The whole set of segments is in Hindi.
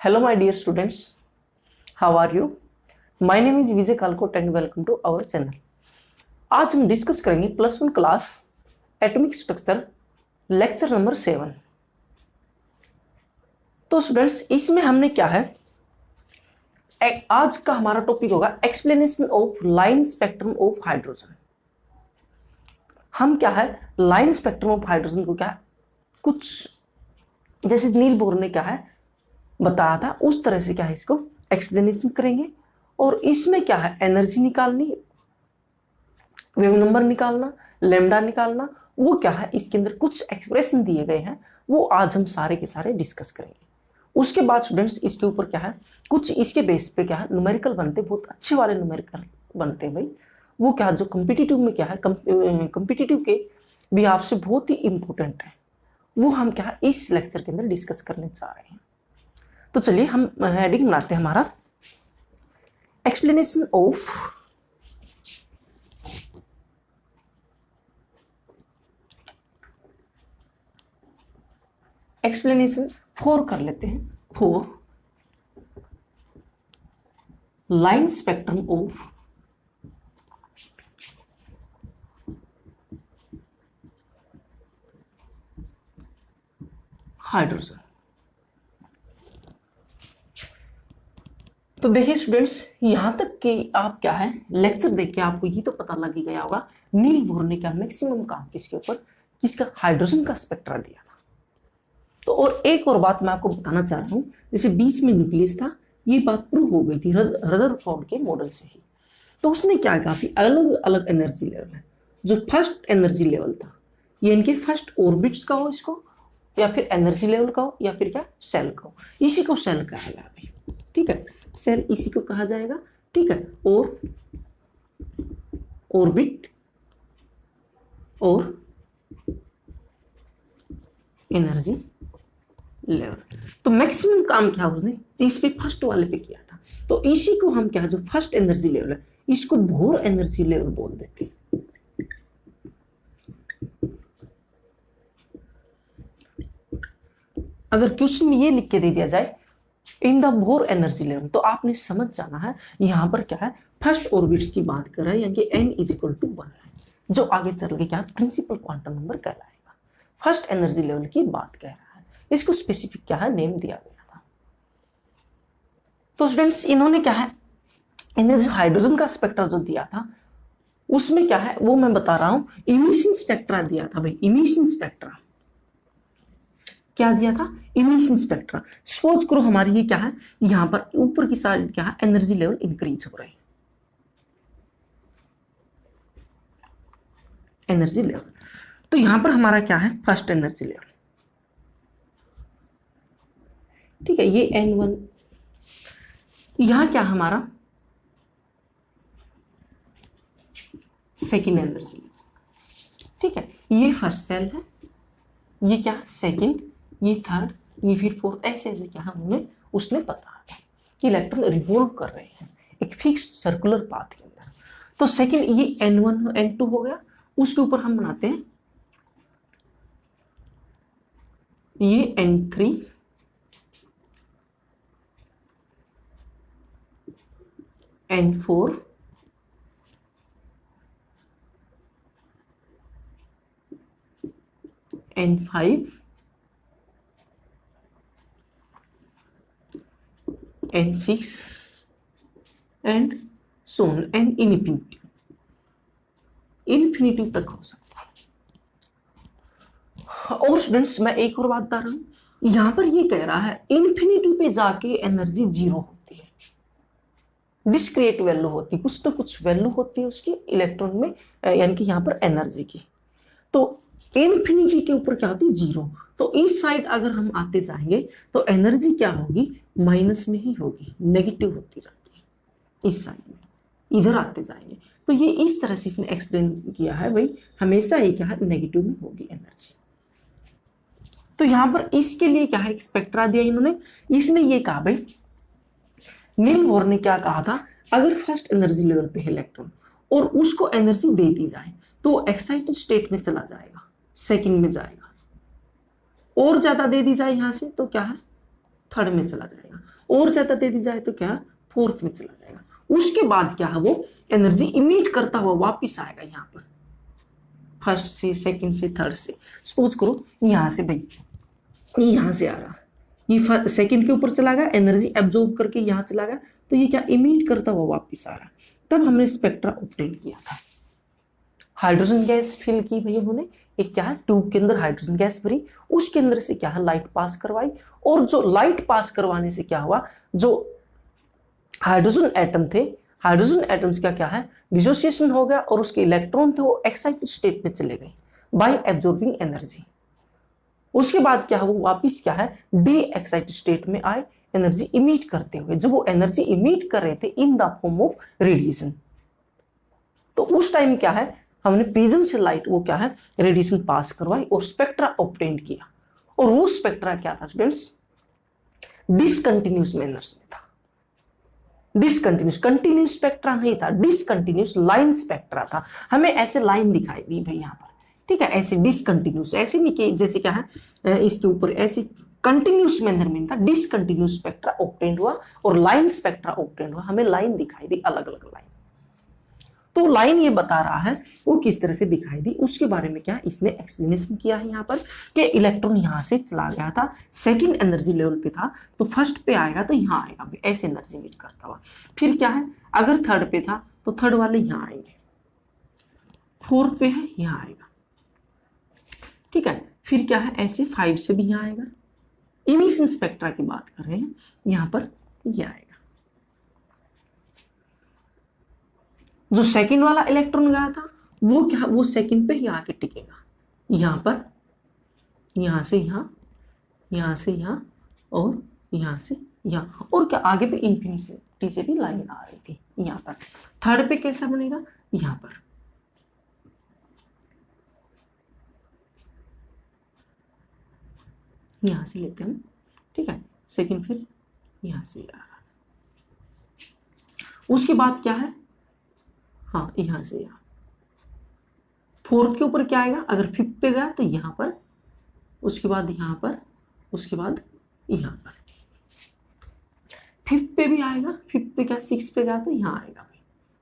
Hello, my dear students. How are you? My name is Vijay Kalkot and welcome to our channel. आज हम डिस्कस करेंगे +1 class atomic structure lecture number 7। तो स्टूडेंट्स, इसमें हमने क्या है, आज का हमारा टॉपिक होगा explanation of line spectrum of hydrogen. हम क्या है, लाइन स्पेक्ट्रम ऑफ हाइड्रोजन को क्या है, कुछ जैसे नील बोर ने क्या है बताया था उस तरह से क्या है इसको एक्सप्लेनेशन करेंगे। और इसमें क्या है, एनर्जी निकालनी, वेव नंबर निकालना, लैम्डा निकालना, वो क्या है इसके अंदर कुछ एक्सप्रेशन दिए गए हैं, वो आज हम सारे के सारे डिस्कस करेंगे। उसके बाद स्टूडेंट्स इसके ऊपर क्या है, कुछ इसके बेस पे क्या है न्यूमेरिकल बनते, बहुत अच्छे वाले न्यूमेरिकल बनते हैं भाई। वो क्या जो कॉम्पिटिटिव में क्या है, कॉम्पिटिटिव के भी आपसे बहुत ही इंपॉर्टेंट है, वो हम क्या है इस लेक्चर के अंदर डिस्कस करने जा रहे हैं। तो चलिए हम हेडिंग बनाते हैं हमारा एक्सप्लेनेशन फॉर कर लेते हैं, for line spectrum of hydrogen. तो देखिए स्टूडेंट्स, यहां तक कि आप क्या है लेक्चर देख के आपको ये तो पता लग ही गया होगा नील बोर ने क्या मैक्सिमम काम किसके ऊपर, किसका, हाइड्रोजन का स्पेक्ट्रा दिया था। तो और एक और बात मैं आपको बताना चाह रहा हूं, जैसे बीच में न्यूक्लियस था, ये बात प्रूव हो गई थी रदरफोर्ड के मॉडल से ही। तो उसने क्या कहा कि अलग अलग एनर्जी लेवल है। जो फर्स्ट एनर्जी लेवल था ये इनके फर्स्ट ऑर्बिट्स का हो, इसको या फिर एनर्जी लेवल का हो, या फिर क्या सेल का हो, इसी को सेल कहा गया भाई। ठीक है, सेल इसी को कहा जाएगा। ठीक है, और ऑर्बिट और एनर्जी लेवल। तो मैक्सिमम काम क्या उसने इस पे फर्स्ट वाले पे किया था। तो इसी को हम क्या, जो फर्स्ट एनर्जी लेवल है, इसको बोर एनर्जी लेवल बोल देते हैं। अगर क्वेश्चन में ये लिख के दे दिया जाए in the bore energy level, तो आपने समझ जाना है यहां पर क्या है फर्स्ट ऑर्बिट्स की बात कर रहे हैं, यानी कि n = 1 है, जो आगे चल के क्या प्रिंसिपल क्वांटम नंबर कहलाएगा। फर्स्ट एनर्जी लेवल की बात कह रहा है, इसको स्पेसिफिक क्या है नेम दिया गया था। तो स्टूडेंट्स, इन्होंने क्या है एनर्जी हाइड्रोजन का स्पेक्ट्रा जो दिया था उसमें क्या है वो मैं बता रहा हूं, इमिशन स्पेक्ट्रा दिया था भाई। इमिशन स्पेक्ट्रा क्या दिया था, इमिशन स्पेक्ट्रा। सपोज करो हमारी ये क्या है, यहां पर ऊपर की साइड क्या है एनर्जी लेवल इंक्रीज हो रहे हैं, एनर्जी लेवल। तो यहां पर हमारा क्या है फर्स्ट एनर्जी लेवल। ठीक है, ये N1, यहां क्या हमारा सेकेंड एनर्जी लेवल। ठीक है, ये फर्स्ट सेल है, ये क्या सेकेंड, ये थर्ड, ये फिर फोर्थ, ऐसे ऐसे क्या हमें उसने बताया कि इलेक्ट्रॉन रिवॉल्व कर रहे हैं एक फिक्स्ड सर्कुलर पाथ के अंदर। तो सेकेंड ये N1 N2 हो गया, उसके ऊपर हम बनाते हैं ये N3, N4, N5, N6 and so on, and infinity तक हो सकता है। और स्टूडेंट्स मैं एक और बात बता रहा हूं, यहां पर ये कह रहा है इन्फिनिटी पे जाके एनर्जी 0 होती है, डिस्क्रीट वैल्यू होती है, कुछ तो कुछ वैल्यू होती है उसकी इलेक्ट्रॉन में, यानी कि यहां पर एनर्जी की। तो इन्फिनिटी के ऊपर क्या होती है 0। तो इस साइड अगर हम आते जाएंगे तो एनर्जी क्या होगी, माइनस में ही होगी, नेगेटिव होती जाती है इस साइड में, इधर आते जाएंगे। तो ये इस तरह से इसने एक्सप्लेन किया है भाई, हमेशा ही क्या है नेगेटिव में होगी एनर्जी। तो यहां पर इसके लिए क्या है स्पेक्ट्रा दिया इन्होंने। इसने ये कहा भाई, नील बोर ने क्या कहा था, अगर फर्स्ट एनर्जी लेवल पे है इलेक्ट्रॉन और उसको एनर्जी दे दी जाए तो एक्साइटेड स्टेट में चला जाएगा, सेकंड में जाएगा, और ज्यादा दे दी जाए यहां से तो क्या है थर्ड में चला जाएगा, और ज्यादा दे दी जाए तो क्या फोर्थ में चला जाएगा। उसके बाद क्या है वो एनर्जी इमिट करता हुआ वापिस आएगा यहाँ पर, फर्स्ट से, सेकंड से, थर्ड से। सपोज करो यहां से भाई, यहां से आ रहा, ये सेकंड के ऊपर चला गया, एनर्जी एब्जॉर्ब करके यहां चला गया, तो ये क्या इमिट करता हुआ वापिस आ रहा। तब हमने स्पेक्ट्रा ऑब्टेन किया था। हाइड्रोजन गैस फिल की भैया उन्होंने, एक क्या है ट्यूब के अंदर हाइड्रोजन गैस भरी, उसके अंदर से क्या है लाइट पास करवाई, और जो लाइट पास करवाने से क्या हुआ, जो हाइड्रोजन एटम थे, हाइड्रोजन एटम्स का क्या है डिसोसिएशन हो गया, और उसके इलेक्ट्रॉन थे वो एक्साइटेड स्टेट में चले गए बाय एब्जॉर्बिंग एनर्जी। उसके बाद क्या है वो वापिस क्या है डी एक्साइटेड स्टेट में आए, एनर्जी इमिट करते हुए। जब वो एनर्जी इमिट कर रहे थे in the form of radiation, तो उस टाइम क्या है हमने प्रिज्म से लाइट वो क्या है रेडिएशन पास करवाई और स्पेक्ट्रा ऑब्टेन किया। और वो स्पेक्ट्रा क्या था स्टूडेंट्स, डिसकंटिन्यूस मैनर्स में था। डिसकंटिन्यूस, कंटिन्यूस स्पेक्ट्रा नहीं था, डिसकंटिन्यूस लाइन स्पेक्ट्रा था। हमें ऐसे लाइन दिखाई दी भाई यहाँ पर, ठीक है, ऐसे डिसकंटिन्यूस, ऐसे नहीं कि जैसे क्या है इसके ऊपर ऐसे कंटिन्यूस मैनर में था, डिसकंटिन्यूस स्पेक्ट्रा ऑब्टेन हुआ और लाइन स्पेक्ट्रा ऑब्टेन हुआ। हमें लाइन दिखाई दी, अलग अलग लाइन। तो लाइन ये बता रहा है वो किस तरह से दिखाई दी, उसके बारे में क्या इसने एक्सप्लेनेशन किया है यहाँ पर कि इलेक्ट्रॉन यहां से चला गया था, सेकंड एनर्जी लेवल पे था, तो फर्स्ट पे आएगा तो यहाँ आएगा ऐसे एनर्जी मीट करता हुआ। फिर क्या है अगर थर्ड पे था तो थर्ड वाले यहाँ आएंगे, फोर्थ पे है यहाँ आएगा, ठीक है। फिर क्या है ऐसे 5 से भी यहाँ आएगा। इमिशन स्पेक्ट्रा की बात कर रहे हैं, यहाँ पर ये आएगा। जो सेकंड वाला इलेक्ट्रॉन गया था वो क्या वो सेकंड पे ही आके टिकेगा, यहां पर, यहां से यहां, यहां से यहां, और यहां से यहां, और क्या आगे पे इंफिनिटी से भी लाइन आ रही थी यहां पर। थर्ड पे कैसा बनेगा, यहां पर यहां से लेते हैं, ठीक है। सेकंड फिर यहां से आ रहा, उसके बाद क्या है हाँ यहां से यहां, फोर्थ के ऊपर क्या आएगा अगर फिफ्थ पे गया तो यहां पर, उसके बाद यहां पर, उसके बाद यहां पर, फिफ्थ पे भी आएगा, फिफ्थ पे क्या सिक्स पे गया तो यहां आएगा भाई,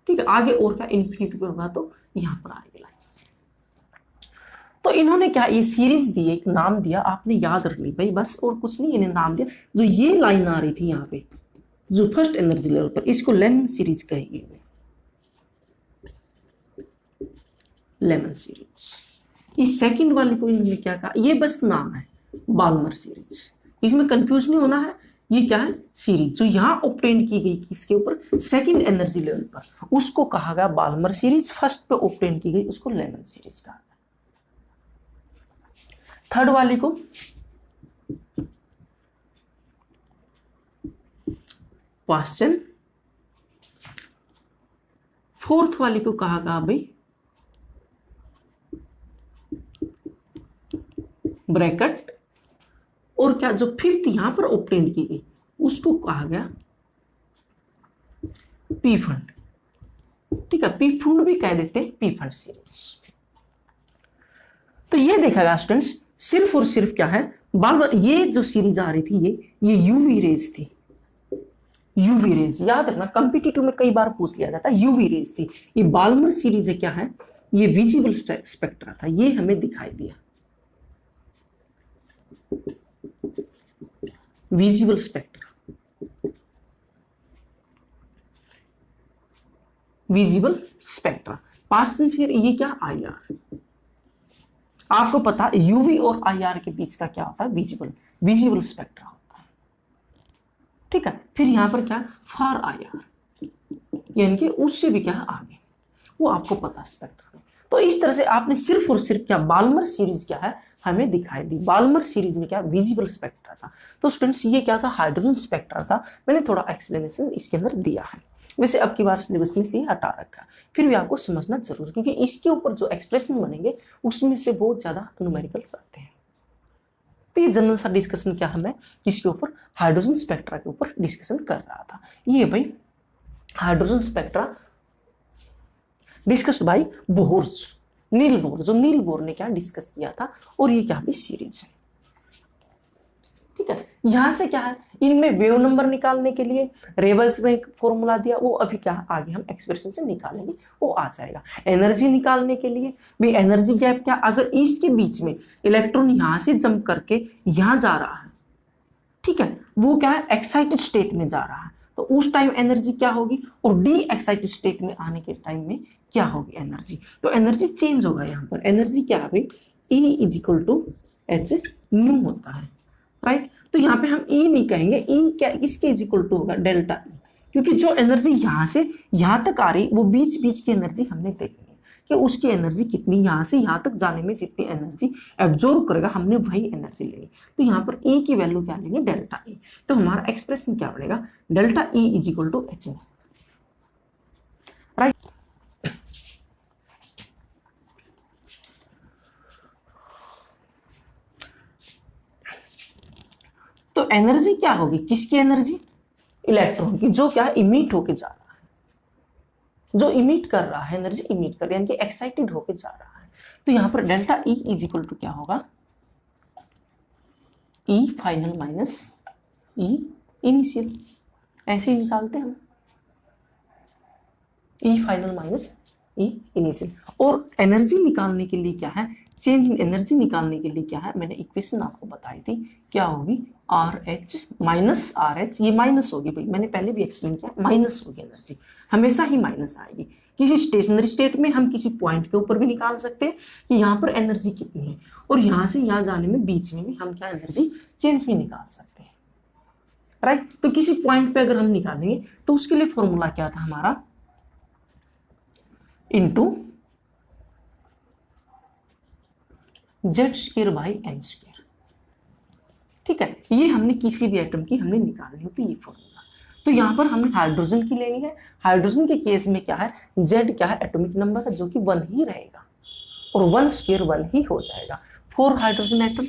ठीक है। आगे और क्या इन्फिनिटी पे होगा तो यहां पर आएगी लाइन। तो इन्होंने क्या ये सीरीज दी, एक नाम दिया, आपने याद रख ली भाई बस, और कुछ नहीं, इन्हें नाम दिया। जो ये लाइन आ रही थी यहाँ पे जो फर्स्ट एनर्जी लेवल पर, इसको लेमन सीरीज कहेगी, लेमन सीरीज। इस सेकंड वाले को इन्होंने क्या कहा, ये बस नाम है बाल्मर सीरीज, इसमें कंफ्यूज नहीं होना है। ये क्या है सीरीज जो यहां ऑब्टेन की गई किसके ऊपर, सेकंड एनर्जी लेवल पर, उसको कहा गया बाल्मर सीरीज। फर्स्ट पे ऑब्टेन की गई उसको लेमन सीरीज कहा गया। थर्ड वाले को क्वेश्चन, फोर्थ वाले को कहा गया भाई ब्रैकेट, और क्या जो फिफ्थ यहां पर ऑब्टेन की गई उसको कहा गया पी फंड, ठीक है। पी फंड भी कह देते हैं पी फंड सीरीज। तो ये देखा गया स्टूडेंट्स, सिर्फ और सिर्फ क्या है बार-बार ये जो सीरीज आ रही थी ये यूवी रेज थी। यूवी रेज याद रखना, कॉम्पिटिटिव में कई बार पूछ लिया जाता है, यूवी रेज थी। ये बाल्मर सीरीज है क्या है, ये विजिबल स्पेक्ट्रा था, ये हमें दिखाई दिया विजिबल स्पेक्ट्रा, विजिबल स्पेक्ट्रा। पास फिर ये क्या आईआर, आपको पता यूवी और आईआर के बीच का क्या होता है विजिबल स्पेक्ट्रा होता है, ठीक है। फिर यहां पर क्या फार आईआर, यानी कि उससे भी क्या आगे, वो आपको पता स्पेक्ट्रा में। तो इस तरह से आपने सिर्फ और सिर्फ क्या बाल्मर सीरीज क्या है हमें दिखाई दी। बाल्मर सीरीज में क्या विजिबल स्पेक्ट्रा था। तो स्टूडेंट्स ये क्या था हाइड्रोजन स्पेक्ट्रा था, मैंने थोड़ा एक्सप्लेनेशन इसके अंदर दिया है। वैसे अब की बार सिलेबस में से हटा रखा, फिर भी आपको समझना जरूर, क्योंकि इसके ऊपर जो एक्सप्रेशन बनेंगे उसमें से बहुत ज्यादा न्यूमेरिकल्स आते हैं। तो ये जनरल सा डिस्कशन क्या है, मैं किसके ऊपर हाइड्रोजन स्पेक्ट्रा के ऊपर डिस्कशन कर रहा था। ये भाई hydrogen spectra discussed by Bohr's, Niels Bohr, जो नील बोर ने क्या डिस्कस किया था, और ये क्या भी सीरीज है, ठीक है। यहां से क्या है, इनमें वेव नंबर निकालने के लिए रेबल ने एक फॉर्मूला दिया, वो अभी क्या आगे हम एक्सप्रेशन से निकालेंगे, वो आ जाएगा। एनर्जी निकालने के लिए भी एनर्जी गैप क्या, अगर इसके बीच में इलेक्ट्रॉन यहां से जंप करके यहां जा रहा है, ठीक है, वो क्या है एक्साइटेड स्टेट में जा रहा है, तो उस टाइम एनर्जी क्या होगी, और डी एक्साइटेड स्टेट में आने के टाइम में क्या होगी एनर्जी, तो एनर्जी चेंज होगा। यहाँ पर एनर्जी क्या है, E is equal to H nu होता है, राइट। तो यहाँ पे हम E नहीं कहेंगे, E क्या इसके इज इक्वल टू होगा डेल्टा E, क्योंकि जो एनर्जी यहाँ से यहाँ तक आ रही वो बीच बीच की एनर्जी हमने देखनी है कि उसकी एनर्जी कितनी, यहाँ से यहाँ तक जाने में जितनी एनर्जी एब्जॉर्ब करेगा हमने वही एनर्जी लेनी। तो यहाँ पर E की वैल्यू क्या लेंगे, डेल्टा E। तो हमारा एक्सप्रेशन क्या बनेगा, delta E is equal to H, right. तो एनर्जी क्या होगी, किसकी एनर्जी, इलेक्ट्रॉन की, जो क्या इमिट होके जा रहा है, जो इमिट कर रहा है, एनर्जी इमिट कर, यानी कि एक्साइटेड होके जा रहा है। तो यहां पर delta E is equal to क्या होगा, E final minus E initial, ऐसे ही निकालते हैं हम, E final minus E initial. और एनर्जी निकालने के लिए क्या है, चेंज इन एनर्जी निकालने के लिए क्या है, मैंने इक्वेशन आपको बताई थी, क्या होगी, R H minus R H, ये माइनस होगी भाई, मैंने पहले भी एक्सप्लेन किया, माइनस होगी एनर्जी, हमेशा ही माइनस आएगी। किसी स्टेशनरी स्टेट में हम किसी पॉइंट के ऊपर भी निकाल सकते हैं कि यहाँ पर एनर्जी कितनी है, और यहाँ से यहाँ जाने में बीच में भी हम क्या एनर्जी चेंज भी निकाल सकते हैं, राइट। तो किसी पॉइंट पे अगर हम निकालेंगे तो उसके लिए फॉर्मूला क्या था हमारा, into Z square by N square, ठीक है। ये हमने किसी भी एटम की हमने निकालनी होती है ये फॉर्मूला। तो यहां पर हमने हाइड्रोजन की लेनी है, हाइड्रोजन के केस में क्या है, जेड क्या है एटॉमिक नंबर है, जो कि 1 ही रहेगा, और 1 स्क्वायर 1 ही हो जाएगा, 4 hydrogen atom.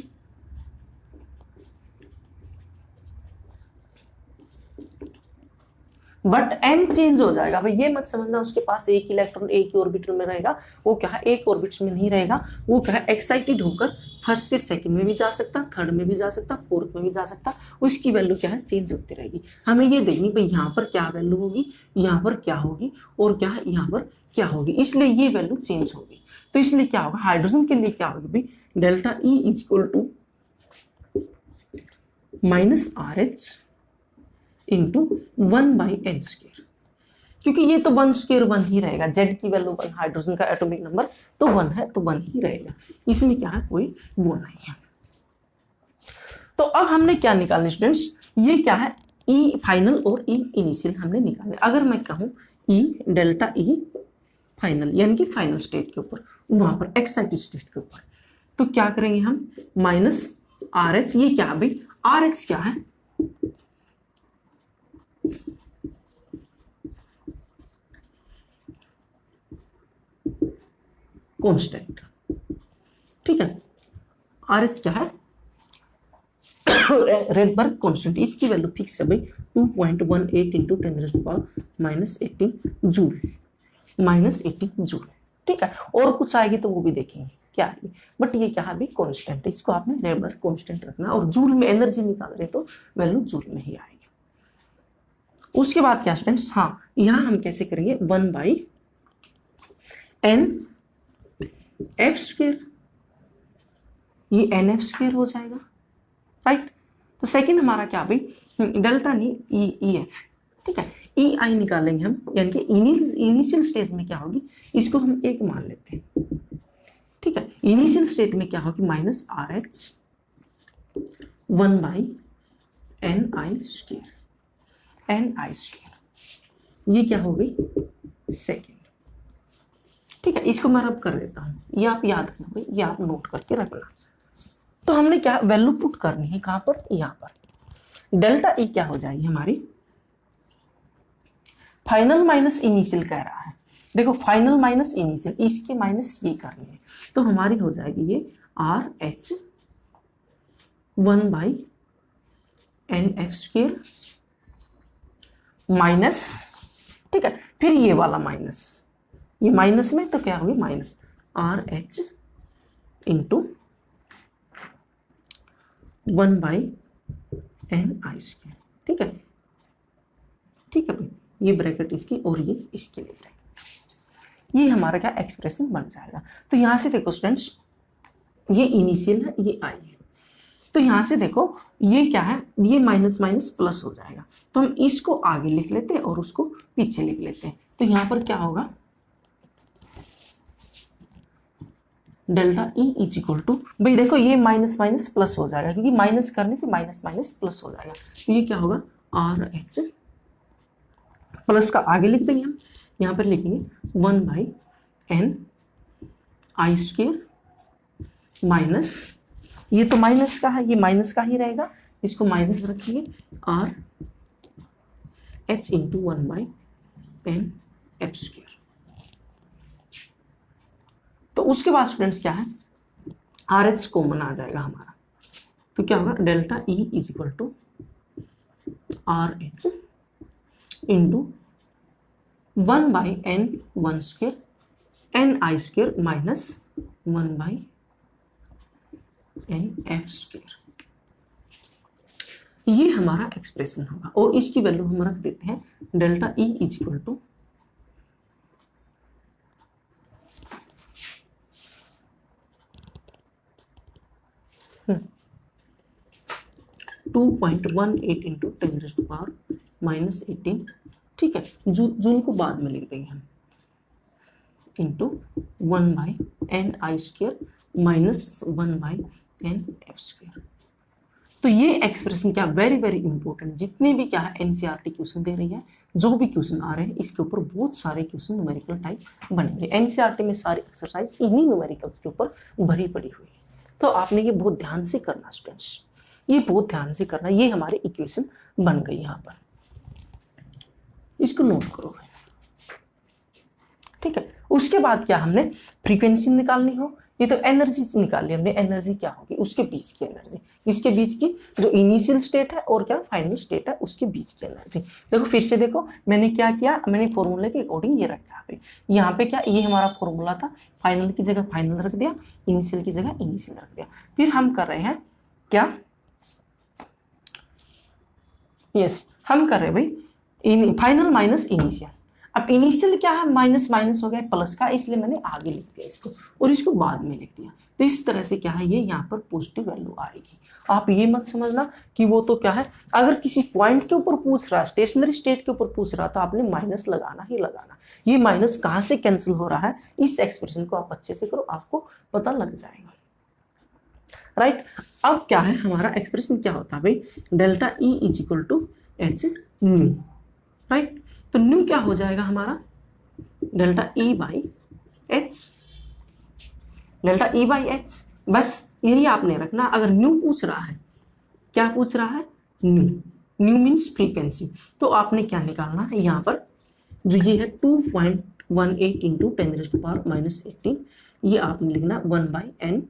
But N change हो जाएगा भाई, ये मत समझना उसके पास एक इलेक्ट्रॉन एक ही ऑर्बिटल में रहेगा, वो क्या है एक ऑर्बिट में नहीं रहेगा, वो क्या है एक्साइटेड होकर फर्स्ट से सेकंड में भी जा सकता, थर्ड में भी जा सकता, फोर्थ में भी जा सकता, उसकी वैल्यू क्या है चेंज होती रहेगी। हमें ये देखनी भाई यहाँ पर क्या वैल्यू होगी, यहाँ पर क्या होगी, और क्या है यहाँ पर क्या होगी, इसलिए ये वैल्यू चेंज होगी। तो इसलिए क्या होगा, हाइड्रोजन के लिए क्या होगी भाई, delta E is equal to minus R H into 1 by N square, क्योंकि ये तो 1 स्क्वायर 1 ही रहेगा, जेड की वैल्यू 1, हाइड्रोजन का एटॉमिक नंबर तो 1 है, तो 1 ही रहेगा, इसमें क्या है कोई वो नहीं है। तो अब हमने क्या निकालना स्टूडेंट्स, ये क्या है E फाइनल और E इनिशियल हमने निकालने। अगर मैं कहूं E डेल्टा E फाइनल यानी कि फाइनल स्टेट के ऊपर, वहां पर एक्साइटेड स्टेट के ऊपर, तो क्या करेंगे हम, माइनस आर एच, ये क्या भाई आर एच क्या है, कांस्टेंट, ठीक है, आर एच क्या है रेडबर्ग कांस्टेंट, इसकी वैल्यू फिक्स है भाई 2.18 इंटू 10⁻⁻18 जूल, -18 जूल, ठीक है। और कुछ आएगी तो वो भी देखेंगे क्या आएगी, बट ये क्या है भाई कांस्टेंट, इसको आपने रेडबर्ग कांस्टेंट रखना, और जूल में एनर्जी निकाल रहे तो वैल्यू जूल में ही आएगी। उसके बाद क्या स्टूडेंट्स, हाँ यहां हम कैसे करेंगे, 1 बाई एन एफ स्क्वायर, ये एन एफ स्क्वायर हो जाएगा, राइट। तो सेकंड हमारा क्या भाई, डेल्टा नहीं ई एफ, ठीक है, ई आई निकालेंगे हम, यानी कि इनिशियल स्टेज में क्या होगी, इसको हम एक मान लेते हैं, ठीक है। इनिशियल स्टेट में क्या होगी, minus R H 1 by N I square, N I square, ये क्या हो गई सेकेंड, ठीक है। इसको मैं रब कर देता हूं, ये आप याद रखना, ये आप नोट करके रखना। तो हमने क्या वैल्यू पुट करनी है, कहां पर, यहां पर, डेल्टा E क्या हो जाएगी हमारी, फाइनल माइनस इनिशियल कह रहा है, देखो फाइनल माइनस इनिशियल, इसके माइनस ये करनी है, तो हमारी हो जाएगी ये R H 1 by N F square minus, ठीक है, फिर ये वाला माइनस, ये माइनस में तो क्या होगी minus R H into 1 by N I square. ठीक है, ठीक है भाई, ये ब्रैकेट इसकी और ये इसके लिए ब्रैकेट, ये हमारा क्या एक्सप्रेशन बन जाएगा। तो यहां से देखो स्टूडेंट्स, ये इनिशियल है, ये आई है, तो यहां से देखो ये क्या है, ये माइनस माइनस प्लस हो जाएगा, तो हम इसको आगे लिख लेते हैं और उसको पीछे लिख लेते हैं। तो यहां पर क्या होगा, delta E is equal to, भाई देखो ये माइनस माइनस प्लस हो जाएगा, क्योंकि माइनस करने से माइनस माइनस प्लस हो जाएगा, तो ये क्या होगा, आर एच, प्लस का आगे लिख देंगे हम, यहां पर लिखेंगे 1/n आई स्क्वायर माइनस, ये तो माइनस का है, ये माइनस का ही रहेगा, इसको माइनस रखेंगे, are H into 1/n F square. तो उसके बाद स्टूडेंट्स क्या है, आर एच कॉमन आ जाएगा हमारा, तो क्या होगा, delta E is equal to R H into 1/n 1 square N I square minus 1/n F square. ये हमारा एक्सप्रेशन होगा, और इसकी वैल्यू हम रख देते हैं delta E is equal to 2.18 into 10⁻⁻18, ठीक है, जूल को बाद में लिख देंगे हम, into 1/n I square minus 1/n F square. तो ये एक्सप्रेशन क्या, वेरी वेरी इंपॉर्टेंट, जितने भी क्या है एनसीईआरटी क्वेश्चन दे रही है, जो भी क्वेश्चन आ रहे हैं इसके ऊपर बहुत सारे क्वेश्चन न्यूमेरिकल टाइप बनेंगे। एनसीईआरटी में सारी एक्सरसाइज इन्हीं न्यूमेरिकल्स के ऊपर भरी पड़ी हुई है, तो आपने ये बहुत ध्यान से करना स्टूडेंट्स, ये बहुत ध्यान से करना। ये हमारी इक्वेशन बन गई यहाँ पर, इसको नोट करो, ठीक है। उसके बाद क्या, हमने फ्रीक्वेंसी निकालनी हो, ये तो एनर्जी निकाली हमने, एनर्जी क्या होगी, उसके बीच की एनर्जी, इसके बीच की जो इनिशियल स्टेट है और क्या फाइनल स्टेट है उसके बीच की एनर्जी। देखो फिर से देखो, मैंने क्या किया, मैंने फॉर्मूले के अकॉर्डिंग ये रखा है, यहाँ पे क्या, ये हमारा फॉर्मूला था, फाइनल की जगह फाइनल रख दिया, इनिशियल की जगह इनिशियल रख दिया। फिर हम कर रहे हैं क्या, यस हम कर रहे हैं भाई फाइनल माइनस इनिशियल। अब इनिशियल क्या है, माइनस माइनस हो गया प्लस का, इसलिए मैंने आगे लिख दिया इसको और इसको बाद में लिख दिया। तो इस तरह से क्या है, ये यहाँ पर पॉजिटिव वैल्यू आएगी। आप ये मत समझना कि वो तो क्या है, अगर किसी पॉइंट के ऊपर पूछ रहा है, स्टेशनरी स्टेट के ऊपर पूछ रहा, तो आपने माइनस लगाना ही लगाना। ये माइनस कहाँ से कैंसिल हो रहा है, इस एक्सप्रेशन को आप अच्छे से करो, आपको पता लग जाएगा, राइट। अब क्या है हमारा एक्सप्रेशन क्या होता है भाई, delta E is equal to H nu, right. तो न्यू क्या हो जाएगा हमारा, delta E by H, delta E by H, बस यही आपने रखना। अगर न्यू पूछ रहा है, क्या पूछ रहा है, न्यू, न्यू मीन्स फ्रीक्वेंसी, तो आपने क्या निकालना है, यहाँ पर जो ये है 2.18 इंटू 10⁻⁻18, ये आपने लिखना 1/n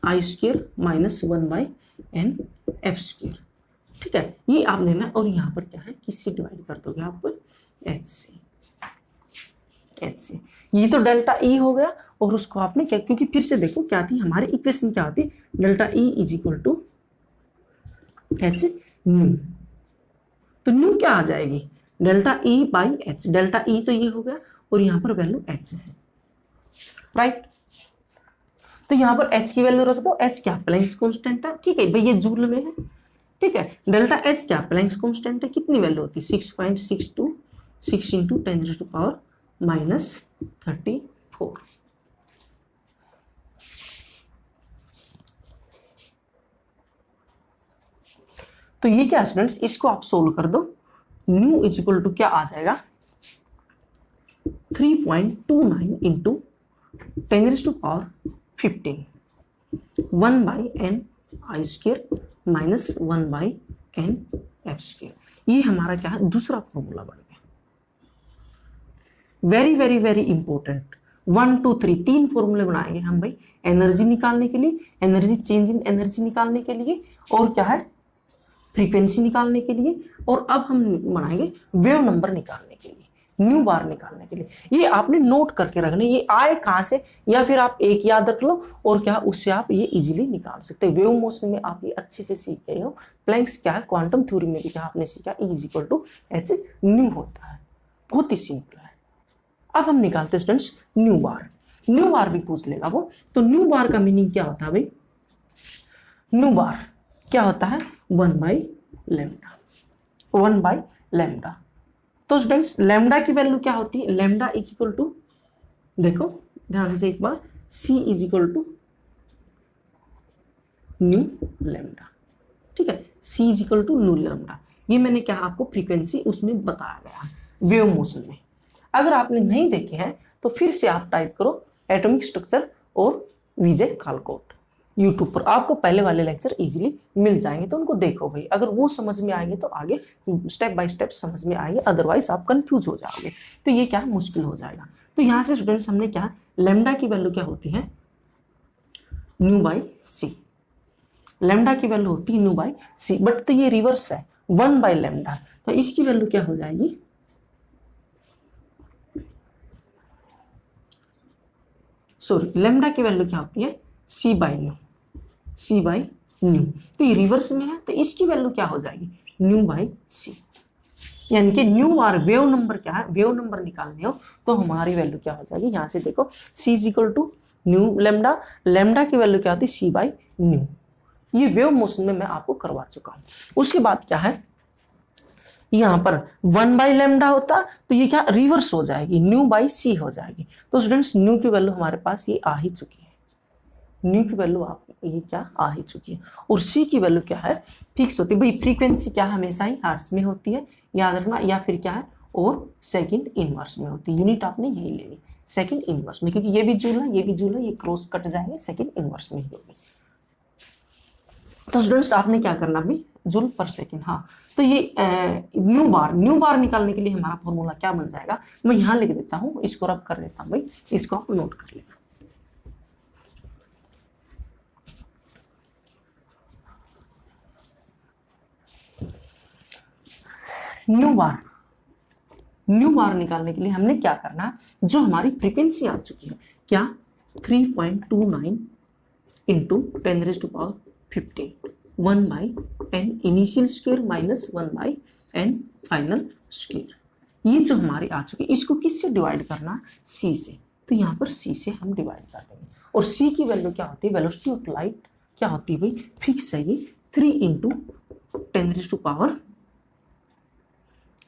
I square minus 1/n F square, ठीक है, ये आप लेना। और यहाँ पर क्या है, किससे डिवाइड कर दोगे आप, एच से, एच से। ये तो डेल्टा ई हो गया, और उसको आपने क्या, क्योंकि फिर से देखो क्या थी हमारी इक्वेशन, क्या होती, delta E is equal to H nu. तो न्यू क्या आ जाएगी, delta E by H, delta E तो ये हो गया और यहाँ पर वैल्यू एच है, राइट। तो यहाँ पर एच की वैल्यू रख दो, एच क्या प्लैंक्स कांस्टेंट है, ठीक है भाई, ये जूल में है, ठीक है। डेल्टा एच क्या प्लैंक्स कांस्टेंट है, कितनी वैल्यू होती है, 6.626 इंटू 10⁻⁻34। तो ये क्या स्टूडेंट्स, इसको आप सोल्व कर दो, न्यू इज इक्वल टू क्या आ जाएगा, 3.29 into 10⁻15, 1/n I square minus 1/n F square. ये हमारा क्या है, दूसरा फॉर्मूला बन गया। वेरी वेरी वेरी इंपॉर्टेंट, 1 2 3 तीन फॉर्मूले बनाएंगे हम भाई, एनर्जी निकालने के लिए, एनर्जी चेंज इन एनर्जी निकालने के लिए, और क्या है फ्रीक्वेंसी निकालने के लिए, और अब हम बनाएंगे वेव नंबर निकालने के लिए। न्यू बार निकालने के लिए। ये आपने नोट करके रखना, ये आए कहां से, या फिर आप एक याद रख लो और क्या उससे आप ये इजीली निकाल सकते हो। वेव मोशन में आप ये अच्छे से सीख गए हो। प्लैंक्स क्या है, क्वांटम थ्योरी में भी क्या आपने सीखा, E is equal to H nu होता है। बहुत ही सिंपल है। अब हम निकालते हैं स्टूडेंट्स न्यू बार। न्यू बार भी पूछ लेगा वो। तो न्यू बार का मीनिंग क्या होता है भाई, न्यू बार क्या होता है, 1/λ, 1/λ। तो स्टूडेंट्स लैम्डा की वैल्यू क्या होती है, लैम्डा इज इक्वल टू, देखो ध्यान से एक बार, C is equal to nu lambda. ठीक है, C is equal to nu lambda. ये मैंने क्या आपको फ्रीक्वेंसी उसमें बताया गया है वेव मोशन में। अगर आपने नहीं देखे हैं तो फिर से आप टाइप करो एटॉमिक स्ट्रक्चर और विजय कालकोट यूट्यूब पर, आपको पहले वाले लेक्चर इजीली मिल जाएंगे। तो उनको देखो भाई, अगर वो समझ में आएंगे तो आगे स्टेप बाय स्टेप समझ में आएंगे, अदरवाइज आप कंफ्यूज हो जाओगे तो ये क्या मुश्किल हो जाएगा। तो यहाँ से स्टूडेंट्स हमने क्या, लैम्डा की वैल्यू क्या होती है, न्यू बाई सी। लैम्डा की वैल्यू होती है न्यू बाई सी, बट तो ये रिवर्स है 1/λ, तो इसकी वैल्यू क्या हो जाएगी, सॉरी लैम्डा की वैल्यू क्या होती है, C/न्यू, C/न्यू। तो ये रिवर्स में है तो इसकी वैल्यू क्या हो जाएगी, न्यू बाई सी। यानी कि न्यू बार वेव नंबर क्या है, वेव नंबर निकालने हो तो हमारी वैल्यू क्या हो जाएगी, यहां से देखो C is equal to nu lambda, lambda की वैल्यू क्या होती है C/न्यू। ये वेव मोशन में मैं आपको करवा चुका हूं। उसके बाद क्या है, यहां पर 1/λ होता तो ये क्या रिवर्स हो जाएगी, न्यू बाई सी हो जाएगी। तो स्टूडेंट्स न्यू की वैल्यू हमारे पास ये आ ही चुकी है, न्यू की वैल्यू आप ये क्या आ ही चुकी है। और सी की वैल्यू क्या है, फिक्स होती है भाई। फ्रीक्वेंसी क्या हमेशा ही हर्ट्ज में होती है, याद रखना, या फिर क्या है और सेकंड इनवर्स में होती है। यूनिट आपने यही लेनी सेकंड इनवर्स में, क्योंकि ये भी जूल है, ये भी जूल है, ये क्रॉस कट जाएंगे, सेकंड इनवर्स में ही होगी। तो स्टूडेंट्स आपने क्या करना भी, जूल पर सेकंड। हाँ, तो ये न्यू बार निकालने के लिए हमारा फॉर्मूला क्या बन जाएगा, मैं यहां लिख देता हूं, इसको रब कर देता हूं भाई, इसको आप नोट कर लेना। न्यू बार निकालने के लिए हमने क्या करना है, जो हमारी फ्रीक्वेंसी आ चुकी है क्या 3.29 into 10⁻15 1/n initial square minus 1/n final square. ये जो हमारी आ चुकी है इसको किससे डिवाइड करना, C से। तो यहाँ पर C से हम डिवाइड कर देंगे। और C की वैल्यू क्या होती है, वेलोसिटी ऑफ लाइट क्या होती है भाई, फिक्स है ये 3 इंटू 10⁻,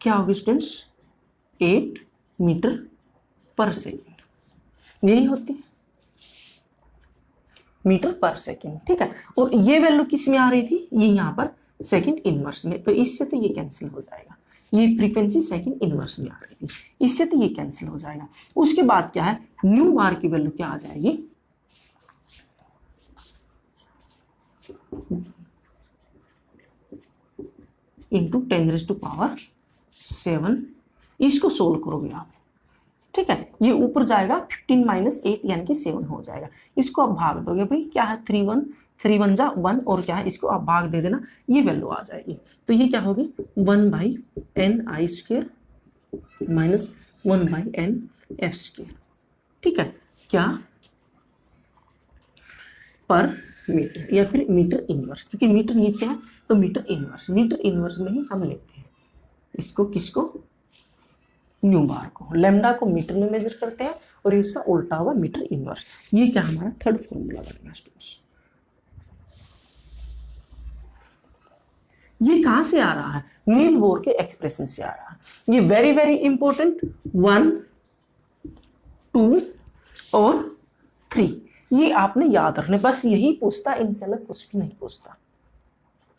क्या होगी स्टूडेंट्स 8 मीटर पर सेकेंड, यही होती है मीटर पर सेकेंड। ठीक है, और ये वैल्यू किस में आ रही थी, ये यहाँ पर सेकंड इनवर्स में, तो इससे तो ये कैंसिल हो जाएगा। ये फ्रीक्वेंसी सेकंड इनवर्स में आ रही थी, इससे तो ये कैंसिल हो जाएगा। उसके बाद क्या है, न्यू बार की वैल्यू क्या आ जाएगी, इंटू 10⁻7। इसको सोल्व करोगे आप, ठीक है, ये ऊपर जाएगा 15 माइनस 8 यानी कि 7 हो जाएगा। इसको आप भाग दोगे भाई, क्या है 3 जा 1 और क्या है, इसको आप भाग दे देना, ये वैल्यू आ जाएगी। तो ये क्या होगी 1/n² माइनस 1/n(f²), ठीक है, क्या पर मीटर या फिर मीटर इनवर्स, क्योंकि मीटर नीचे है तो मीटर इनवर्स में ही हम लेते हैं इसको, किसको, न्यू बार को। लैम्डा को मीटर में मेजर करते हैं और ये उसका उल्टा हुआ मीटर इनवर्स। ये क्या हमारा थर्ड फॉर्मूला बनेगा स्टूडेंट्स। ये कहां से आ रहा है, नील बोर के एक्सप्रेशन से आ रहा है। ये वेरी वेरी इंपॉर्टेंट 1, 2 और 3 ये आपने याद रखने, बस यही पूछता, इनसे अलग कुछ भी नहीं पूछता।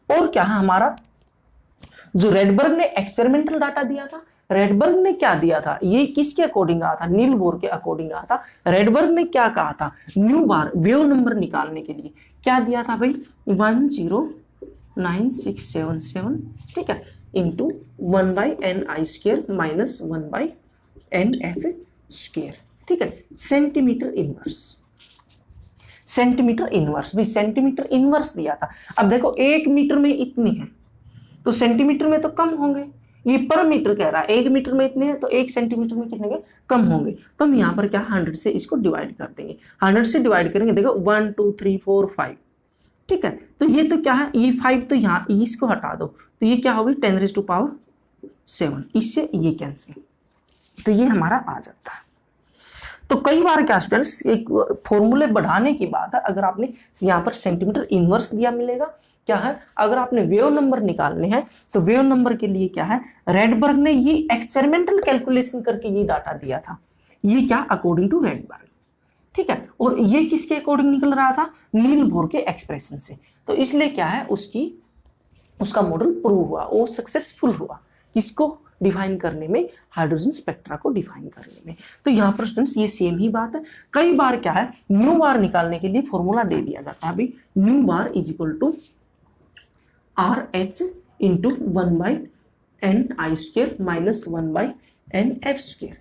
और क्या है हमारा, जो रेडबर्ग ने एक्सपेरिमेंटल डाटा दिया था, रेडबर्ग ने क्या दिया था, ये किसके अकॉर्डिंग आया था, नील बोर के अकॉर्डिंग आया था। रेडबर्ग ने क्या कहा था, न्यू बार वेव नंबर निकालने के लिए क्या दिया था भाई 109677, ठीक है, इंटू 1/ni² माइनस 1/nf², ठीक है, सेंटीमीटर इनवर्स भी सेंटीमीटर इनवर्स दिया था। अब देखो 1 मीटर में इतनी है तो सेंटीमीटर में तो कम होंगे, ये पर मीटर कह रहा है, 1 मीटर में इतने हैं तो 1 सेंटीमीटर में कितने के कम होंगे, तो हम यहाँ पर क्या 100 से इसको डिवाइड कर देंगे। 100 से डिवाइड करेंगे, देखो 1 2 3 4 5, ठीक है। तो ये तो क्या है, ये 5 तो यहाँ इसको हटा दो, तो ये क्या होगी 10⁻⁷, इससे ये कैंसिल, तो ये हमारा आ जाता है। तो कई बार क्या स्टूडेंट्स, एक फॉर्मूले बढ़ाने की बात है, अगर आपने यहाँ पर सेंटीमीटर इनवर्स दिया मिलेगा, क्या है, अगर आपने वेव नंबर निकालने हैं तो वेव नंबर के लिए क्या है, रेडबर्ग ने ये एक्सपेरिमेंटल कैलकुलेशन करके ये डाटा दिया था, ये क्या अकॉर्डिंग टू रेडबर्ग, ठीक है। और ये किसके अकॉर्डिंग निकल रहा था, नील बोर के एक्सप्रेशन से, तो इसलिए क्या है, उसका मॉडल प्रूव हुआ, वो सक्सेसफुल हुआ, किसको डिफाइन करने में, हाइड्रोजन स्पेक्ट्रा को डिफाइन करने में। तो यहाँ पर स्टूडेंट्स ये सेम ही बात है। कई बार क्या है, न्यू बार निकालने के लिए फॉर्मूला दे दिया जाता है, भाई nu bar is equal to RH into 1/NI² minus 1/NF²,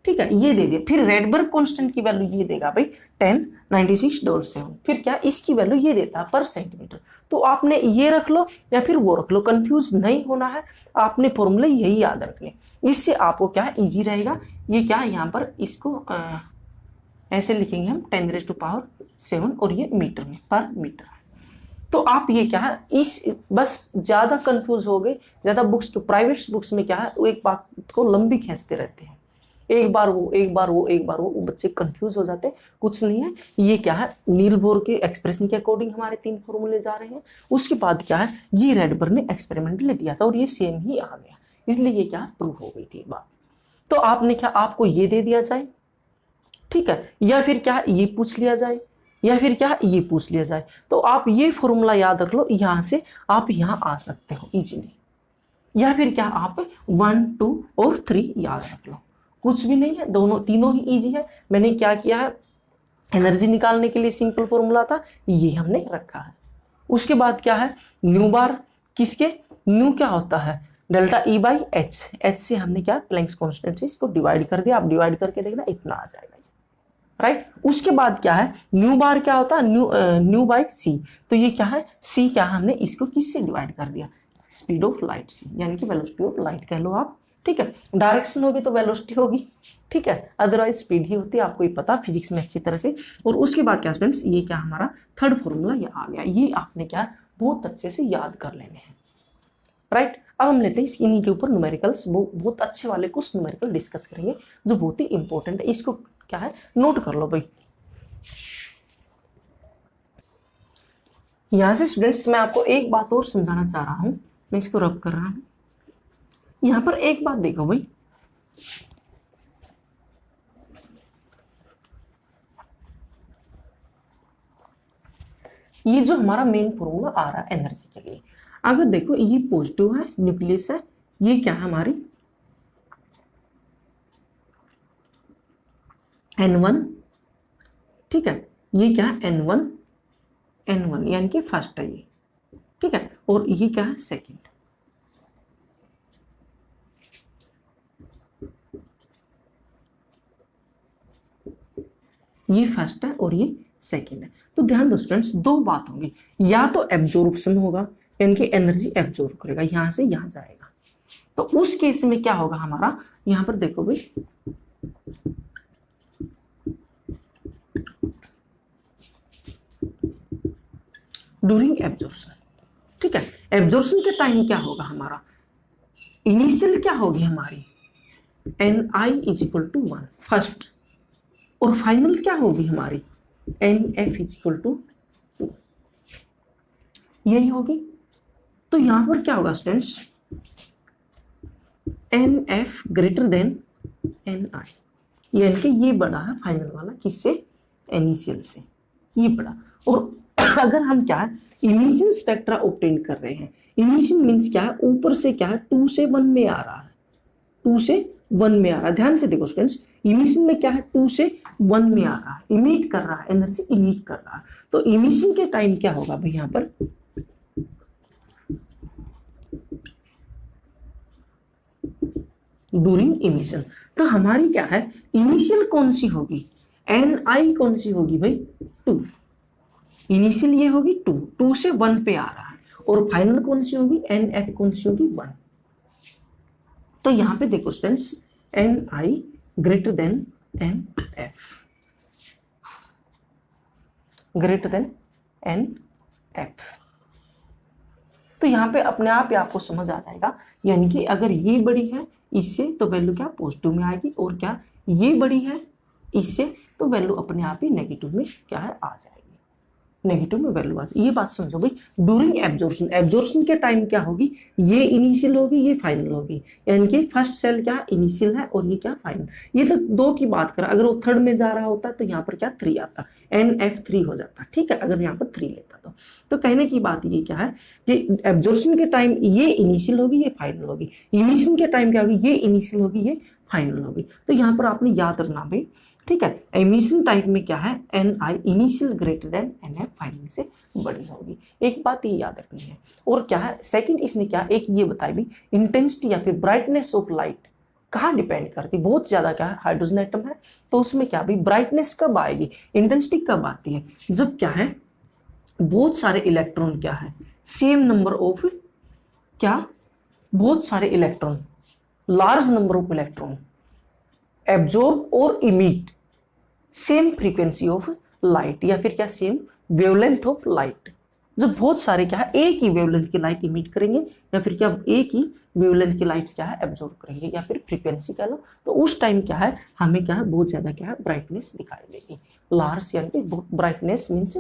ठीक है, ये दे दिया। फिर रेडबर्ग कांस्टेंट की वैल्यू ये देगा भाई 1096.7, फिर क्या इसकी वैल्यू ये देता है पर सेंटीमीटर। तो आपने ये रख लो या फिर वो रख लो, कंफ्यूज नहीं होना है, आपने फॉर्मूले यही याद रखने, इससे आपको क्या इजी रहेगा। ये क्या यहाँ पर इसको ऐसे लिखेंगे हम 10⁻⁷, और ये मीटर में, पर मीटर। तो आप ये क्या है, इस बस ज्यादा कंफ्यूज हो गए, ज्यादा बुक्स तो प्राइवेट बुक्स में क्या है, वो एक बात को लंबी खींचते रहते हैं, एक बार वो बच्चे कंफ्यूज हो जाते हैं। कुछ नहीं है, ये क्या है, नील बोर के एक्सप्रेशन के अकॉर्डिंग हमारे 3 फॉर्मूले जा रहे हैं। उसके बाद क्या है, ये रेडबर्ग ने एक्सपेरिमेंटली दिया था और ये सेम ही आ गया, इसलिए ये क्या प्रूफ हो गई थी बात। तो आपने क्या, आपको ये दे दिया जाए, ठीक है, या फिर क्या ये पूछ लिया जाए, या फिर क्या ये पूछ लिया जाए, तो आप ये फॉर्मूला याद रख लो, यहां से आप यहां आ सकते हो इजीली, या फिर क्या आप 1 2 और 3 याद रख लो, कुछ भी नहीं है, तीनों ही इजी है। मैंने क्या किया है, एनर्जी निकालने के लिए सिंपल फॉर्मूला था, ये हमने रखा है। उसके बाद क्या है, न्यू बार, किसके, न्यू क्या होता है, डेल्टा E/H, H से हमने क्या प्लैंक्स कांस्टेंट से इसको डिवाइड कर दिया, आप डिवाइड करके देखना इतना आ जाएगा, राइट। उसके बाद क्या है, न्यू बार क्या होता है, न्यू/c, तो ये क्या है, c क्या है, हमने इसको किससे डिवाइड कर दिया, स्पीड ऑफ लाइट से, यानी कि वेलोसिटी ऑफ लाइट कह लो आप, ठीक है। डायरेक्शन होगी तो वेलोसिटी होगी, ठीक है, अदरवाइज स्पीड ही होती है, आपको ये पता फिजिक्स में अच्छी तरह से। और उसके बाद क्या स्टूडेंट्स, ये क्या हमारा थर्ड फॉर्मूला ये आ गया, ये आपने क्या बहुत अच्छे से याद कर लेने हैं, राइट। अब हम लेते हैं इन्हीं के ऊपर न्यूमेरिकल्स, बहुत अच्छे वाले कुछ न्यूमेरिकल डिस्कस करेंगे जो बहुत ही इंपॉर्टेंट है, इसको क्या है नोट कर लो भाई। यहां से स्टूडेंट्स मैं आपको एक बात और समझाना चाह रहा हूं, मैं इसको रब कर रहा हूं। यहां पर एक बात देखो भाई, ये जो हमारा मेन फॉर्मूला आ रहा है एनर्जी के लिए, अगर देखो ये पॉजिटिव है, न्यूक्लियस है, ये क्या है हमारी N1, ठीक है, ये क्या है N1 यानी कि फर्स्ट है ये, ठीक है, और ये क्या है सेकंड, ये फर्स्ट है और ये सेकंड है। तो ध्यान दो स्टूडेंट्स, दो बात होगी, या तो एब्जॉर्प्शन होगा, यानी कि एनर्जी एब्जॉर्ब करेगा, यहां से यहां जाएगा, तो उस केस में क्या होगा हमारा, यहां पर देखो भाई, ड्यूरिंग एब्जॉर्प्शन, ठीक है, एब्जॉर्प्शन के टाइम क्या होगा हमारा, इनिशियल क्या होगी हमारी Ni is equal to 1 first, और फाइनल क्या होगी हमारी Nf इज इक्वल टू 2, यही होगी। तो यहां पर क्या होगा students, Nf greater than Ni, यानी कि ये बड़ा है फाइनल वाला किससे, इनिशियल से, ये बड़ा। और अगर हम क्या है इमिशन स्पेक्ट्रा ऑब्टेन कर रहे हैं, इमिशन मींस क्या है, ऊपर से क्या है 2 से 1 में आ रहा है, 2 से 1 में आ रहा है, ध्यान से देखो स्टूडेंट्स, इमिशन में क्या है 2 से 1 में आ रहा है, इमिट कर रहा है, एनर्जी इमिट कर रहा है। तो इमिशन के टाइम क्या होगा भाई यहां पर, ड्यूरिंग इमिशन, तो हमारी क्या है इनिशियल कौन सी होगी, Ni कौन सी होगी भाई 2, इनिशियल ये होगी 2 से 1 पे आ रहा है, और फाइनल कौन सी होगी Nf कौन सी होगी 1, तो यहां पे देखो students, N I greater than N F, greater than N F. तो यहां पे अपने आप ही आपको समझ आ जाएगा, यानी कि अगर ये बड़ी है इससे तो वैल्यू क्या पॉजिटिव में आएगी, और क्या ये बड़ी है इससे तो वैल्यू अपने आप ही नेगेटिव में क्या है आ जाएगी, नेगेटिव में वैल्यू आ जाएगी। ये बात समझो भाई। ड्यूरिंग एब्जॉर्प्शन, एब्जॉर्प्शन के टाइम क्या होगी, ये इनिशियल होगी ये फाइनल होगी, यानी कि फर्स्ट सेल क्या इनिशियल है और ये क्या फाइनल। ये तो 2 की बात करें, अगर वो थर्ड में जा रहा होता तो यहाँ पर क्या 3 आता, NF3 हो जाता, ठीक है, अगर यहाँ पर 3 लेता तो कहने की बात ये क्या है कि एब्जॉर्प्शन के टाइम ये इनिशियल होगी ये फाइनल होगी, इमिशन के टाइम क्या होगी, ये इनिशियल होगी ये फाइनल होगी। तो यहाँ पर आपने याद रखना भाई, ठीक है। एमिशन टाइप में क्या है, N I initial greater than N F final से बड़ी होगी। एक बात ये याद रखनी है। और क्या है सेकंड, इसने क्या एक ये बताई भी, इंटेंसिटी या फिर ब्राइटनेस ऑफ लाइट कहाँ डिपेंड करती, बहुत ज्यादा क्या है हाइड्रोजन एटम है तो उसमें क्या भी ब्राइटनेस कब आएगी, इंटेंसिटी कब आती है, जब क्या है बहुत सारे इलेक्ट्रॉन क्या है सेम नंबर ऑफ क्या, बहुत सारे electron, large number of electron absorb और emit same frequency of light, या फिर क्या सेम वेवलेंथ ऑफ लाइट। जब बहुत सारे क्या है एक ही वेवलेंथ की लाइट इमिट करेंगे, या फिर क्या एक ही वेवलेंथ की लाइट क्या है एब्जॉर्ब करेंगे, या फिर फ्रीक्वेंसी कह लो, तो उस टाइम क्या है हमें क्या है बहुत ज्यादा क्या है ब्राइटनेस दिखाई देगी। लार्ज यानी कि ब्राइटनेस मीन्स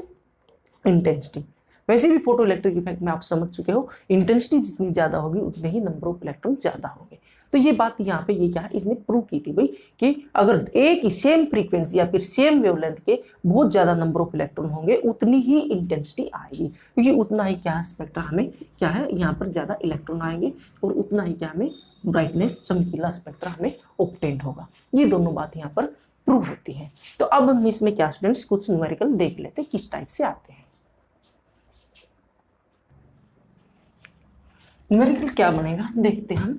इंटेंसिटी। वैसे भी फोटो इलेक्ट्रिक इफेक्ट में आप समझ चुके हो, इंटेंसिटी जितनी ज्यादा होगी उतने ही नंबर ऑफ इलेक्ट्रॉन ज्यादा होंगे। तो ये बात यहाँ पे ये क्या है इसने प्रूव की थी भाई कि अगर एक ही सेम फ्रीक्वेंसी या फिर सेम वेवलेंथ के बहुत ज्यादा नंबर ऑफ इलेक्ट्रॉन होंगे उतनी ही इंटेंसिटी आएगी, क्योंकि उतना ही क्या स्पेक्ट्रा हमें क्या है यहाँ पर ज्यादा इलेक्ट्रॉन आएंगे और उतना ही क्या हमें ब्राइटनेस चमकीला स्पेक्ट्रा हमें ऑब्टेन होगा। ये दोनों बात यहाँ पर प्रूव होती है। तो अब हम इसमें क्या स्टूडेंट्स कुछ न्यूमेरिकल देख लेते हैं किस टाइप से आते हैं। न्यूमेरिकल क्या बनेगा देखते हैं हम।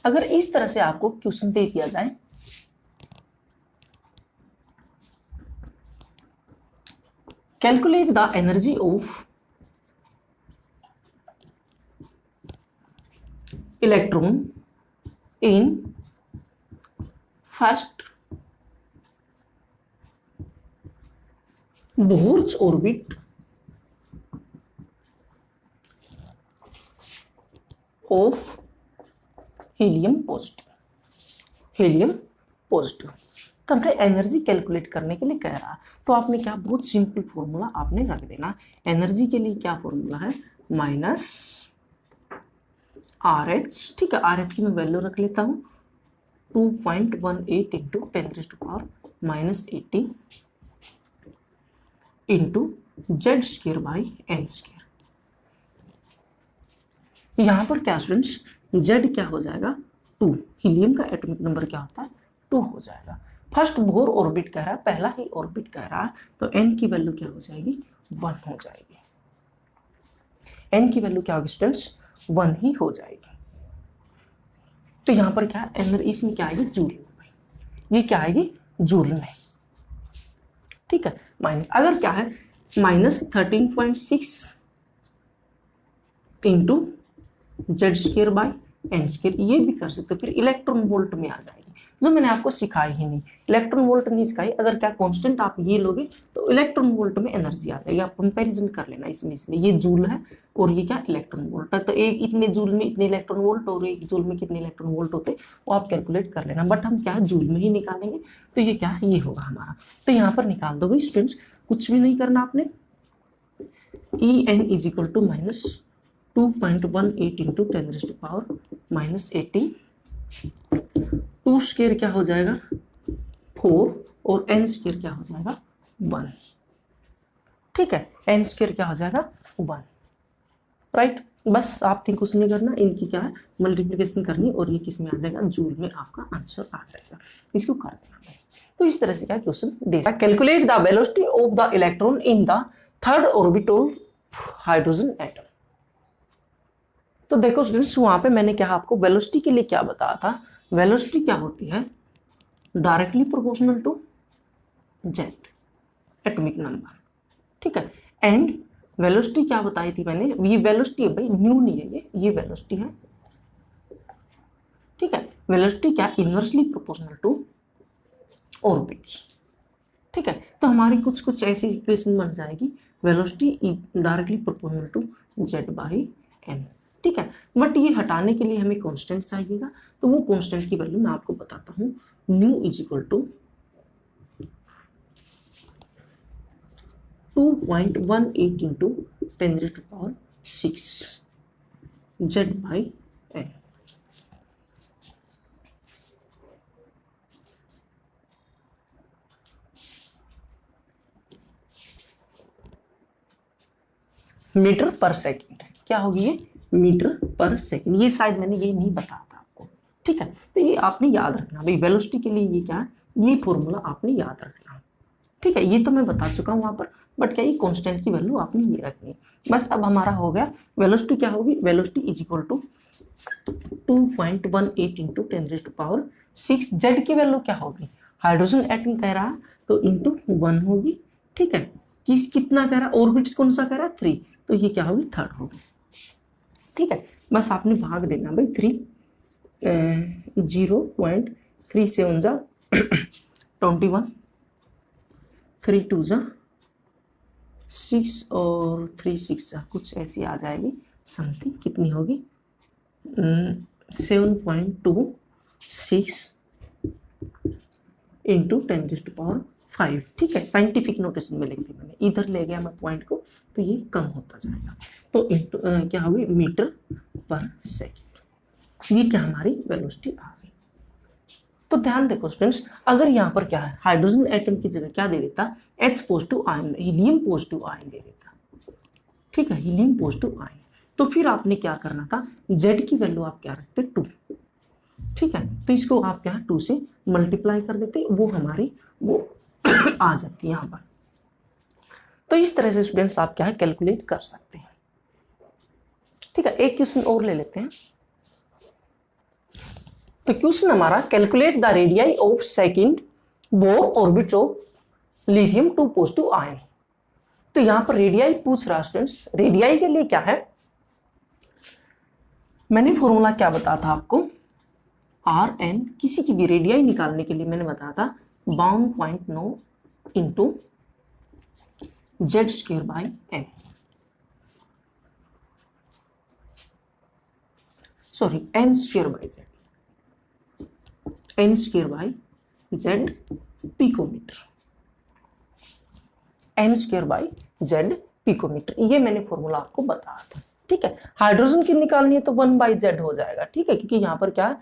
अगर इस तरह से आपको क्वेश्चन दे दिया जाए, calculate the energy of electron in first Bohr's orbit of helium positive, helium positive. तो हमने एनर्जी कैलकुलेट करने के लिए कह रहा, तो आपने क्या बहुत सिंपल फॉर्मूला आपने रख देना। एनर्जी के लिए क्या फॉर्मूला है, माइनस आर एच, ठीक है, आर एच की मैं वैल्यू रख लेता हूँ 2.18 into 10⁻⁻80 into Z square by N square. यहां पर क्या स्टूडेंट्स जेड क्या हो जाएगा 2, हीलियम का एटॉमिक नंबर क्या होता है 2 हो जाएगा। फर्स्ट बोर ऑर्बिट कह रहा है, पहला ही ऑर्बिट कह रहा है, तो एन की वैल्यू क्या हो जाएगी 1 हो जाएगी। एन की वैल्यू क्या होगी स्टूडेंट्स 1 ही हो जाएगी। तो यहां पर क्या एनर्जी इसमें क्या आएगी जूल में, ये क्या आएगी जूल में, ठीक है। माइनस अगर क्या है -13.6 into Z square by N square, ये भी कर सकते हो, फिर इलेक्ट्रॉन वोल्ट में आ जाएगी, जो मैंने आपको सिखाई ही नहीं, इलेक्ट्रॉन वोल्ट नहीं सिखाई। अगर क्या कांस्टेंट आप ये लोगे तो इलेक्ट्रॉन वोल्ट में एनर्जी आ जाएगी, आप कंपैरिजन कर लेना इसमें ये जूल है और ये क्या इलेक्ट्रॉन वोल्ट है, तो एक इतने जूल में इतने इलेक्ट्रॉन वोल्ट और एक जूल में कितने इलेक्ट्रॉन वोल्ट होते वो आप कैलकुलेट कर लेना, बट हम क्या जूल में ही निकालेंगे, तो ये क्या ये होगा हमारा। तो यहाँ पर निकाल दो भाई स्टूडेंट्स, कुछ भी नहीं करना आपने, E N is equal to minus 2.18 into 10⁻⁻80, 2 square क्या हो जाएगा 4 और n स्क्वायर क्या हो जाएगा 1, ठीक है, n स्क्वायर क्या हो जाएगा 1, राइट। बस आपने कुछ नहीं करना, इनकी क्या है मल्टीप्लिकेशन करनी और ये किस में आ जाएगा जूल में आपका आंसर आ जाएगा, इसको कर देना। तो इस तरह से क्या क्वेश्चन दे सकता है, calculate the velocity of the electron in the third orbit of hydrogen atom. तो देखो स्टूडेंट्स वहां पे मैंने क्या आपको वेलोसिटी के लिए क्या बताया था, वेलोसिटी क्या होती है directly proportional to Z atomic number, ठीक है। एंड वेलोसिटी क्या बताई थी मैंने, ये वेलोसिटी है भाई, न्यू नहीं है ये वेलोसिटी है, ठीक है। वेलोसिटी क्या, इनवर्सली प्रोपोर्शनल टू ऑर्बिट्स, ठीक है। तो हमारी कुछ ऐसी इक्वेशन बन जाएगी, velocity directly proportional to Z by N, ठीक है। बट ये हटाने के लिए हमें कांस्टेंट चाहिएगा, तो वो कांस्टेंट की वैल्यू मैं आपको बताता हूँ। Nu is equal to 2.18 into 10⁶ Z by N. Metre पर सेकंड, क्या होगी ये, मीटर पर सेकंड। ये शायद मैंने ये नहीं बताया था आपको, ठीक है। तो ये आपने याद रखना भाई, वेलोसिटी के लिए ये क्या है, ये फॉर्मूला आपने याद रखना, ठीक है। ये तो मैं बता चुका हूँ वहां पर, बट क्या ये कांस्टेंट की वैल्यू आपने ये रखनी है। बस अब हमारा हो गया, वेलोसिटी क्या होगी, velocity is equal to 2.18 into 10⁶। Z की वैल्यू क्या होगी, हाइड्रोजन एटम कह रहा है तो इंटू 1 होगी, ठीक है। कितना कह रहा है, ऑर्बिट्स कौन सा कह रहा है, 3, तो ये क्या होगी, 3rd होगी, ठीक है। बस आपने भाग देना भाई, 0.37 जा 21, 3 2 जा 6 और 3 6 जा कुछ ऐसी आ जाएगी समथिंग, कितनी होगी 7.26 इंटू 10⁵, ठीक है। साइंटिफिक नोटेशन में लिख दी मैंने, इधर ले गया मैं पॉइंट को, तो ये कम होता जाएगा। तो इंटू क्या होगी, मीटर पर सेकेंड, ये क्या हमारी वेलोसिटी आ गई। तो ध्यान देखो स्टूडेंट्स, अगर यहाँ पर क्या है, हाइड्रोजन एटम की जगह क्या दे देता, H positive ion, helium positive ion दे देता, ठीक है, हीलियम पॉजिटिव आयन। तो फिर आपने क्या करना था, Z की वैल्यू आप क्या रखते, 2, ठीक है। तो इसको आप क्या 2 से मल्टीप्लाई कर देते, वो हमारी वो आ जाती है यहाँ पर। तो इस तरह से स्टूडेंट्स आप क्या है, कैलकुलेट कर सकते हैं, ठीक है। एक क्वेश्चन और ले लेते हैं। तो क्वेश्चन हमारा, calculate the radii of second bore orbits of lithium 2 positive ion. तो यहां पर रेडियाई पूछ रहा है स्टूडेंट्स, रेडियाई के लिए क्या है, मैंने फॉर्मूला क्या बताया था आपको, Rn, किसी की भी रेडियाई निकालने के लिए मैंने बताया था bound point no into Z² by n, sorry n² by z, n² by z picometre, n² by z picometre, ये मैंने फॉर्मूला आपको बताया था, ठीक है। हाइड्रोजन की निकालनी है तो 1/z हो जाएगा, ठीक है, क्योंकि यहाँ पर क्या है,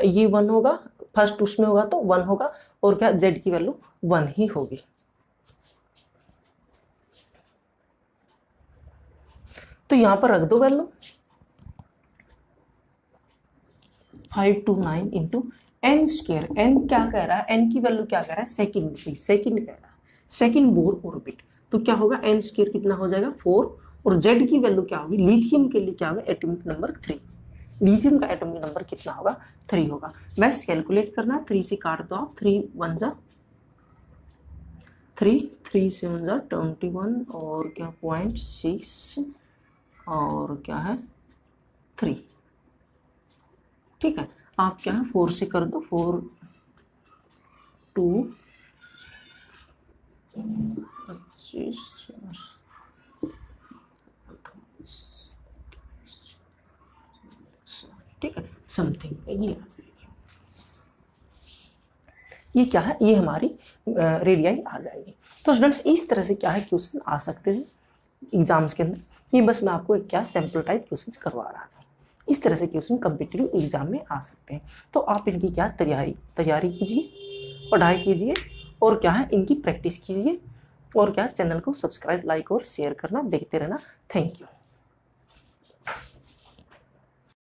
ये 1 होगा, फर्स्ट उसमें होगा तो 1 होगा, और क्या z की वैल्यू 1 ही होगी। तो यहां पर रख दो वैल्यू 529 इंटू n², n क्या कह रहा है, n की वैल्यू क्या कह रहा है, सेकंड कह रहा है, सेकंड बोर ऑर्बिट। तो क्या होगा, n² कितना हो जाएगा 4, और z की वैल्यू क्या होगी, लिथियम के लिए क्या होगा, एटॉमिक नंबर 3, लिथियम का एटॉमिक नंबर कितना होगा, 3 होगा। बस कैलकुलेट करना, 3 से काट दो आप, 3 1 जा 3, 3 7 जा 21, और क्या 0.6 और क्या है 3, ठीक है। आप क्या है 4 से कर दो, 4 2 25 ठीक है, समथिंग ये आ जाएगी। ये क्या है, ये हमारी रेडियाई आ जाएगी। तो स्टूडेंट्स इस तरह से क्या है क्वेश्चन आ सकते हैं एग्जाम्स के अंदर। ये बस मैं आपको एक क्या सैंपल टाइप क्वेश्चन करवा रहा था। इस तरह से क्वेश्चन कॉम्पिटिटिव एग्जाम में आ सकते हैं। तो आप इनकी क्या तैयारी कीजिए, पढ़ाई कीजिए, और क्या है इनकी प्रैक्टिस कीजिए, और क्या चैनल को सब्सक्राइब, लाइक और शेयर करना देखते रहना। Thank you.